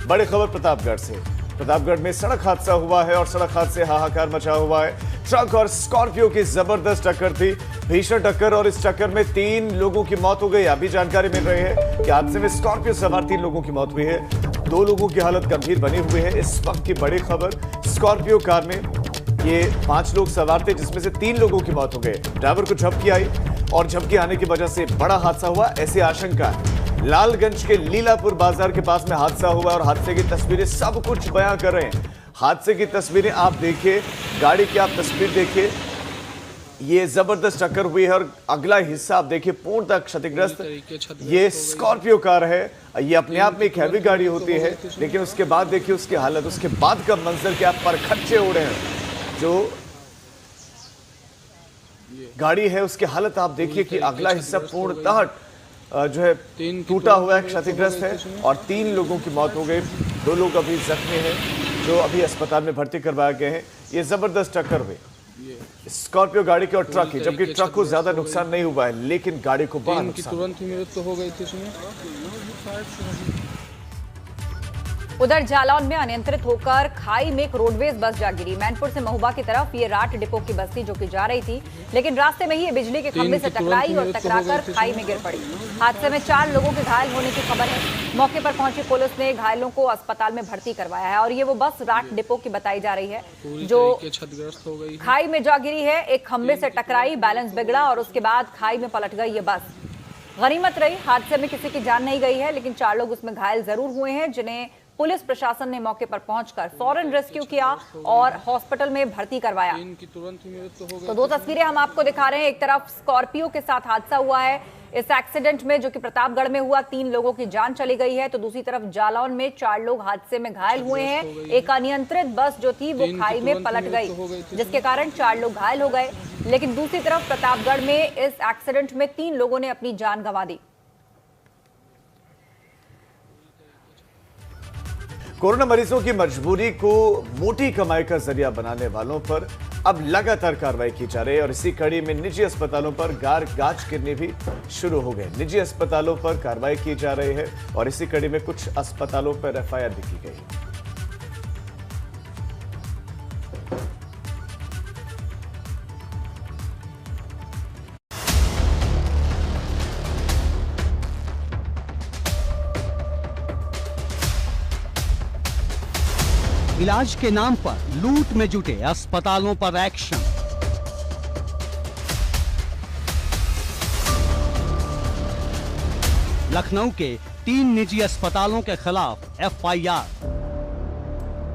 बड़ी खबर प्रतापगढ़ से। प्रतापगढ़ में सड़क हादसा हुआ है और सड़क हादसे हाहाकार मचा हुआ है। ट्रक और स्कॉर्पियो की जबरदस्त टक्कर थी, भीषण टक्कर, और इस टक्कर में 3 लोगों की मौत हो गई। अभी जानकारी मिल रही है कि हादसे में स्कॉर्पियो सवार 3 लोगों की मौत हुई है। 2 लोगों की हालत गंभीर बनी हुई है। इस वक्त की बड़ी खबर, स्कॉर्पियो कार में ये 5 लोग सवार थे, जिसमें से 3 लोगों की मौत हो गई। ड्राइवर को झपकी आई और झपकी आने की वजह से बड़ा हादसा हुआ, ऐसी आशंका है। लालगंज के लीलापुर बाजार के पास में हादसा हुआ और हादसे की तस्वीरें सब कुछ बयां कर रहे हैं। हादसे की तस्वीरें आप देखिए, गाड़ी की आप तस्वीर देखिए, ये जबरदस्त टक्कर हुई है और अगला हिस्सा आप देखिए पूर्णतः क्षतिग्रस्त। ये स्कॉर्पियो कार है, ये अपने आप में एक हैवी गाड़ी होती है, लेकिन उसके बाद देखिए उसकी हालत, उसके बाद का मंजर क्या, पर खच्चे उड़े हैं। जो गाड़ी है उसकी हालत आप देखिए कि अगला हिस्सा पूर्णतः जो है टूटा हुआ है, क्षतिग्रस्त है और 3 लोगों की मौत हो गई। 2 लोग अभी जख्मी हैं जो अभी अस्पताल में भर्ती करवाए गए हैं। ये जबरदस्त टक्कर हुई स्कॉर्पियो गाड़ी की और ट्रक की, जबकि ट्रक को ज्यादा नुकसान नहीं हुआ है, लेकिन गाड़ी को बड़ा नुकसान। तुरंत ही मृत्यु हो गई थी इसमें। उधर जालौन में अनियंत्रित होकर खाई में एक रोडवेज बस जा गिरी। मैनपुर से महुआ की तरफ ये राट डिपो की बस थी जो कि जा रही थी, लेकिन रास्ते में ही ये बिजली के खंभे से टकराई और टकराकर खाई में गिर पड़ी। हादसे में 4 लोगों के घायल होने की खबर है। मौके पर पहुंची पुलिस ने घायलों को अस्पताल में भर्ती करवाया है और ये वो बस राट डिपो की बताई जा रही है जो क्षतिग्रस्त हो गई, खाई में जा गिरी है। एक खंभे से टकराई, बैलेंस बिगड़ा और उसके बाद खाई में पलट गई ये बस। गनीमत रही, हादसे में किसी की जान नहीं गई है, लेकिन 4 लोग उसमें घायल जरूर हुए हैं, जिन्हें पुलिस प्रशासन ने मौके पर पहुंचकर फौरन रेस्क्यू किया और हॉस्पिटल में भर्ती करवाया। तो 2 तस्वीरें हम आपको दिखा रहे हैं। एक तरफ स्कॉर्पियो के साथ हादसा हुआ है, इस एक्सीडेंट में जो कि प्रतापगढ़ में हुआ 3 लोगों की जान चली गई है, तो दूसरी तरफ जालौन में 4 लोग हादसे में घायल हुए हैं। एक अनियंत्रित बस जो थी वो खाई में पलट गई, जिसके कारण 4 लोग घायल हो गए। लेकिन दूसरी तरफ प्रतापगढ़ में इस एक्सीडेंट में 3 लोगों ने अपनी जान गंवा दी। कोरोना मरीजों की मजबूरी को मोटी कमाई का जरिया बनाने वालों पर अब लगातार कार्रवाई की जा रही है और इसी कड़ी में निजी अस्पतालों पर गाज गिरने भी शुरू हो गए। निजी अस्पतालों पर कार्रवाई की जा रही है और इसी कड़ी में कुछ अस्पतालों पर एफआईआर भी की गई। इलाज के नाम पर लूट में जुटे अस्पतालों पर एक्शन। लखनऊ के 3 निजी अस्पतालों के खिलाफ एफआईआर।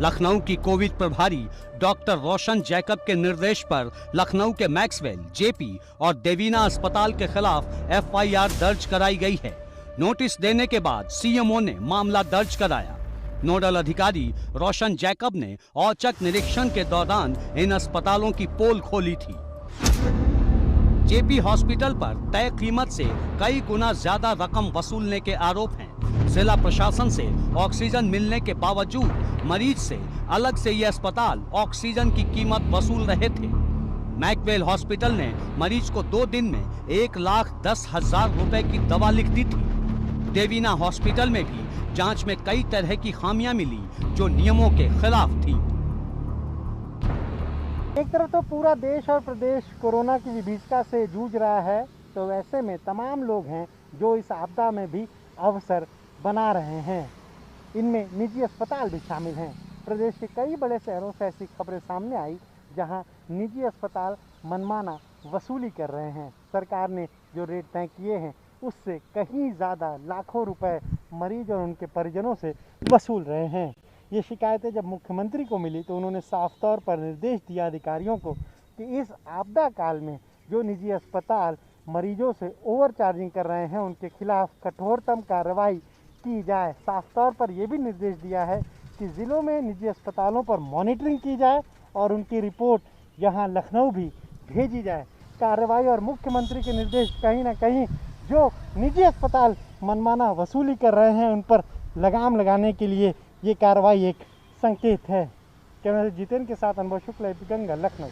लखनऊ की कोविड प्रभारी डॉक्टर रोशन जैकब के निर्देश पर लखनऊ के मैक्सवेल, जेपी और देवीना अस्पताल के खिलाफ एफआईआर दर्ज कराई गई है। नोटिस देने के बाद सीएमओ ने मामला दर्ज कराया। नोडल अधिकारी रोशन जैकब ने औचक निरीक्षण के दौरान इन अस्पतालों की पोल खोली थी। जेपी हॉस्पिटल पर तय कीमत से कई गुना ज्यादा रकम वसूलने के आरोप हैं। जिला प्रशासन से ऑक्सीजन मिलने के बावजूद मरीज से अलग से ये अस्पताल ऑक्सीजन की कीमत वसूल रहे थे। मैक्सवेल हॉस्पिटल ने मरीज को 2 दिन में 1,10,000 रुपए की दवा लिख दी थी। देवीना हॉस्पिटल में भी जांच में कई तरह की खामियां मिली जो नियमों के खिलाफ थी। एक तरफ तो पूरा देश और प्रदेश कोरोना की विभीषिका से जूझ रहा है, तो ऐसे में तमाम लोग हैं जो इस आपदा में भी अवसर बना रहे हैं। इनमें निजी अस्पताल भी शामिल हैं। प्रदेश के कई बड़े शहरों से ऐसी खबरें सामने आई जहां निजी अस्पताल मनमाना वसूली कर रहे हैं। सरकार ने जो रेट तय किए हैं उससे कहीं ज़्यादा लाखों रुपए मरीज और उनके परिजनों से वसूल रहे हैं। ये शिकायतें जब मुख्यमंत्री को मिली तो उन्होंने साफ तौर पर निर्देश दिया अधिकारियों को कि इस आपदा काल में जो निजी अस्पताल मरीजों से ओवर चार्जिंग कर रहे हैं उनके खिलाफ कठोरतम कार्रवाई की जाए। साफ तौर पर यह भी निर्देश दिया है कि ज़िलों में निजी अस्पतालों पर मॉनिटरिंग की जाए और उनकी रिपोर्ट यहाँ लखनऊ भी भेजी जाए। कार्रवाई और मुख्यमंत्री के निर्देश कहीं ना कहीं जो निजी अस्पताल मनमाना वसूली कर रहे हैं उन पर लगाम लगाने के लिए ये कार्रवाई एक संकेत है। कैमरा जितेंद्र के साथ अनुभव शुक्ला, गंगा, लखनऊ।